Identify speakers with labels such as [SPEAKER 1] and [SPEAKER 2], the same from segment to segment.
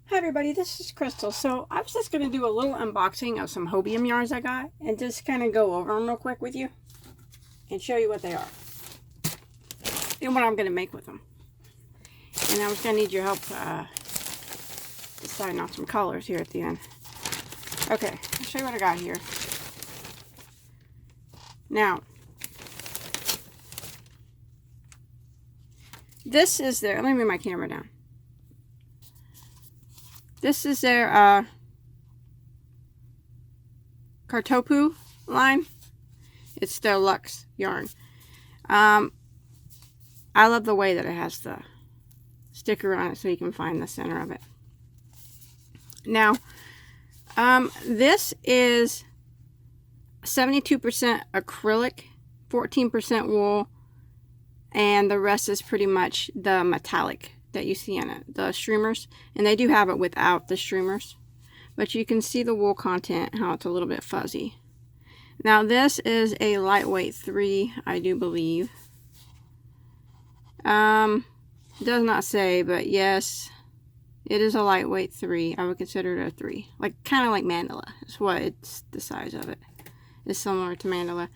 [SPEAKER 1] Hi everybody, this is Crystal. So I was just going to do a little unboxing of some Hobium yarns I got and just kind of go over them real quick with you and show you what they are and what I'm going to make with them. And I was going to need your help deciding on some colors here at the end. Okay, I'll show you what I got here. Now, this is their, let me move my camera down. This is their Kartopu line. It's their Luxe yarn. I love the way that it has the sticker on it so you can find the center of it. Now, this is 72% acrylic, 14% wool, and the rest is pretty much the metallic that you see in it, the streamers. And they do have it without the streamers, but you can see the wool content, how it's a little bit fuzzy. Now this is a lightweight 3, I do believe. It does not say, but yes, it is a lightweight 3. I would consider it a 3, like kind of like mandala. That's what it's, the size of it is similar to mandala.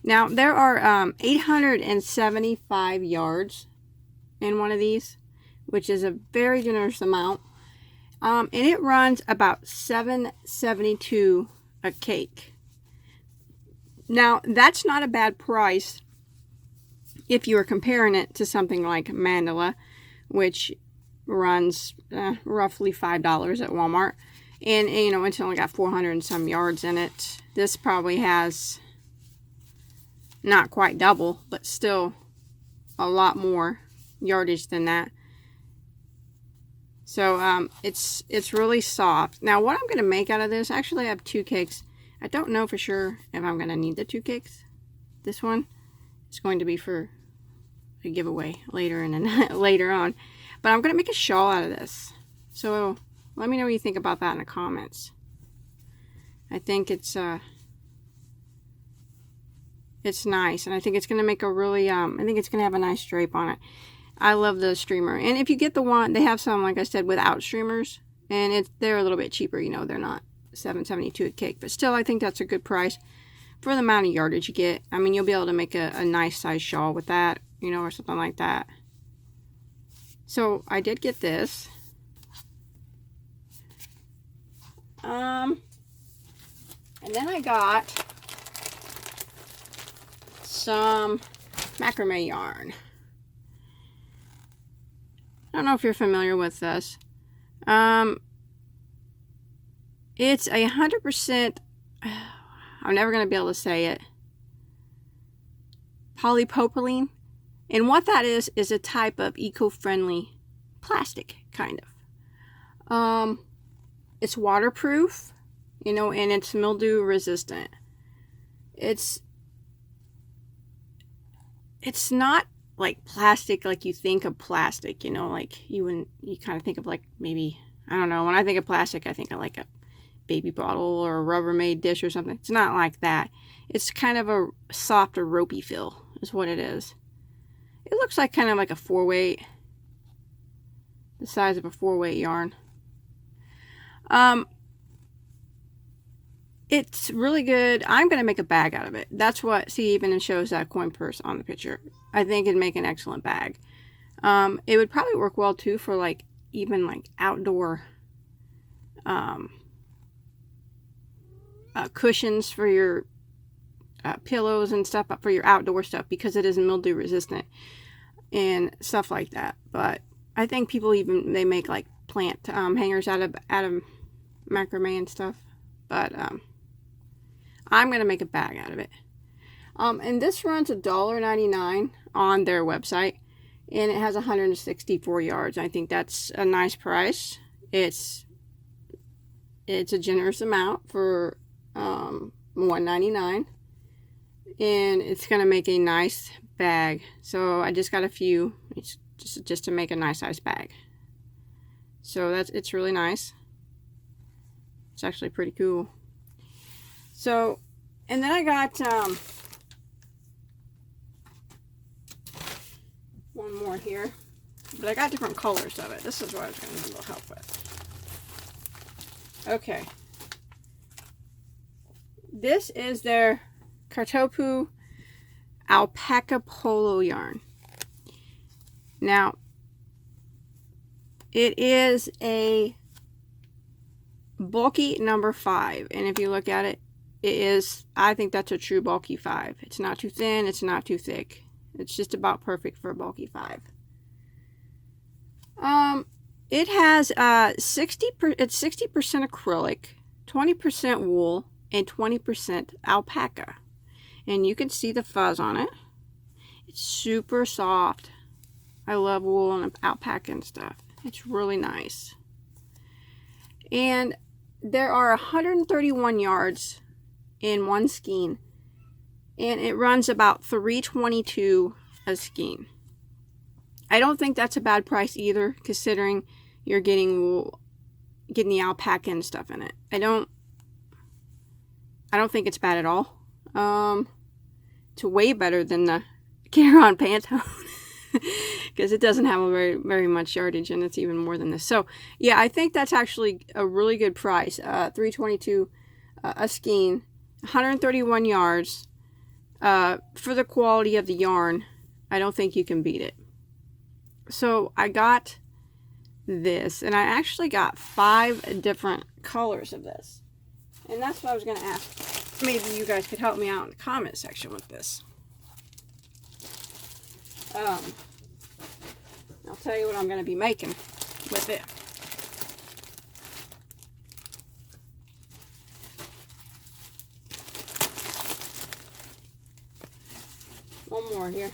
[SPEAKER 1] Now there are 875 yards in one of these, which is a very generous amount, and it runs about $7.72 a cake. Now that's not a bad price if you are comparing it to something like mandala, which runs roughly $5 at Walmart, and you know, it's only got 400 and some yards in it. This probably has not quite double, but still a lot more yardage than that. So it's really soft. Now what I'm going to make out of this, actually I have 2 cakes. I don't know for sure if I'm going to need the 2 cakes. This one is going to be for a giveaway later later on. But I'm going to make a shawl out of this. So let me know what you think about that in the comments. I think it's nice, and I think it's going to make a really I think it's going to have a nice drape on it. I love the streamer. And if you get the one, they have some, like I said, without streamers, and they're a little bit cheaper. You know, they're not $7.72 a cake, but still I think that's a good price for the amount of yardage you get. I mean, you'll be able to make a nice size shawl with that, you know, or something like that. So I did get this. And then I got some macrame yarn. I don't know if you're familiar with this. It's 100%, I'm never going to be able to say it, polypropylene. And what that is a type of eco-friendly plastic, kind of. It's waterproof, you know, and it's mildew resistant. It's not like plastic like you think of plastic, you know, like you kind of think of like, maybe, I don't know, when I think of plastic I think of like a baby bottle or a Rubbermaid dish or something. It's not like that. It's kind of a soft or ropey feel is what it is. It looks like kind of like a 4-weight, the size of a 4-weight yarn. It's really good. I'm going to make a bag out of it. That's what, see, even it shows that coin purse on the picture. I think it'd make an excellent bag. It would probably work well too for like, even like outdoor cushions for your pillows and stuff, for your outdoor stuff, because it is mildew resistant and stuff like that. But I think people they make like plant hangers out of macrame and stuff. But I'm gonna make a bag out of it. And this runs $1.99 on their website, and it has 164 yards. I think that's a nice price. It's a generous amount for $1.99, and it's gonna make a nice bag. So I just got a few. It's just to make a nice size bag. So it's really nice. It's actually pretty cool. So, and then I got one more here, but I got different colors of it. This is what I was going to need a little help with. Okay. This is their Kartopu Alpaca Polo yarn. Now, it is a bulky number 5, and if you look at it, it is, I think that's a true bulky 5. It's not too thin, it's not too thick. It's just about perfect for a bulky 5. It has it's 60% acrylic, 20% wool, and 20% alpaca. And you can see the fuzz on it. It's super soft. I love wool and alpaca and stuff. It's really nice. And there are 131 yards in one skein, and it runs about $3.22 a skein. I don't think that's a bad price either, considering you're getting wool, getting the alpaca and stuff in it. I don't think it's bad at all. It's way better than the Caron Pantone because it doesn't have a very much yardage, and it's even more than this. So yeah, I think that's actually a really good price. $3.22 a skein, 131 yards. For the quality of the yarn, I don't think you can beat it. So I got this, and I actually got 5 different colors of this, and that's what I was going to ask. Maybe you guys could help me out in the comment section with this. I'll tell you what I'm going to be making with it. One more here.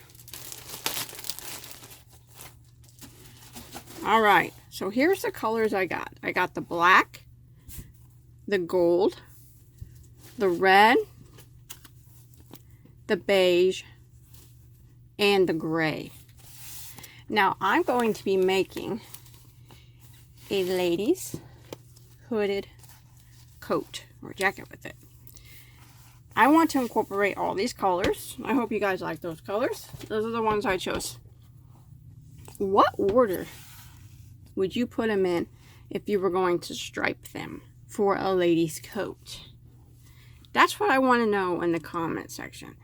[SPEAKER 1] Alright, so here's the colors I got. I got the black, the gold, the red, the beige, and the gray. Now I'm going to be making a lady's hooded coat or jacket with it. I want to incorporate all these colors. I hope you guys like those colors. Those are the ones I chose. What order would you put them in if you were going to stripe them for a lady's coat? That's what I want to know in the comment section,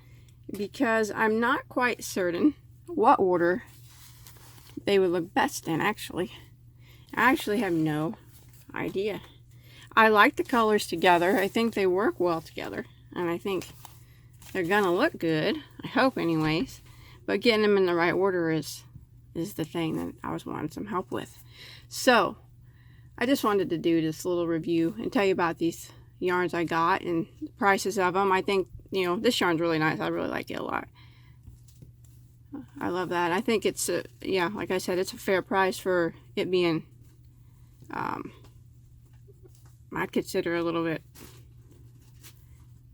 [SPEAKER 1] because I'm not quite certain what order they would look best in. Actually, I actually have no idea. I like the colors together. I think they work well together, and I think they're gonna look good. I hope anyways, but getting them in the right order is the thing that I was wanting some help with. So I just wanted to do this little review and tell you about these yarns I got and the prices of them. I think, you know, this yarn's really nice. I really like it a lot. I love that. I think it's yeah, like I said, it's a fair price for it being I'd consider a little bit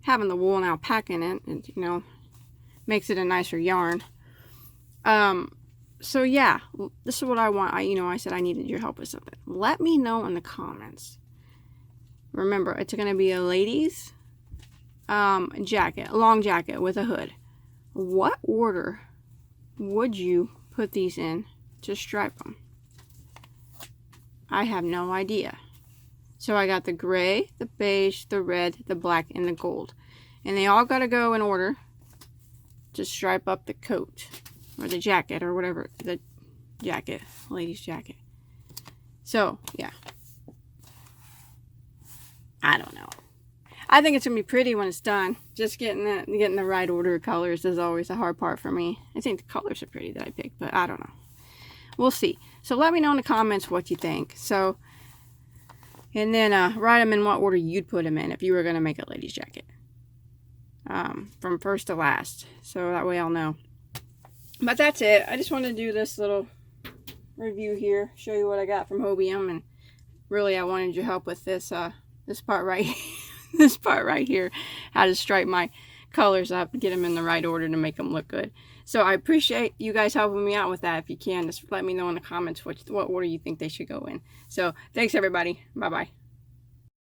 [SPEAKER 1] having the wool and alpaca in it, and you know, makes it a nicer yarn. So yeah, this is what I want. I said I needed your help with something. Let me know in the comments. Remember, it's going to be a lady's jacket, a long jacket with a hood. What order would you put these in to stripe them? I have no idea. So I got the gray, the beige, the red, the black, and the gold. And they all got to go in order to stripe up the coat. Or the jacket, or whatever, the jacket, lady's jacket. So, yeah. I don't know. I think it's going to be pretty when it's done. Just getting the right order of colors is always the hard part for me. I think the colors are pretty that I picked, but I don't know. We'll see. So let me know in the comments what you think. So, and then write them in what order you'd put them in if you were going to make a lady's jacket. From first to last. So that way I'll know. But that's it. I just wanted to do this little review here, show you what I got from Hobium, and really I wanted your help with this this part right this part right here, how to stripe my colors up, get them in the right order to make them look good. So I appreciate you guys helping me out with that. If you can, just let me know in the comments what order you think they should go in. So thanks everybody. Bye bye.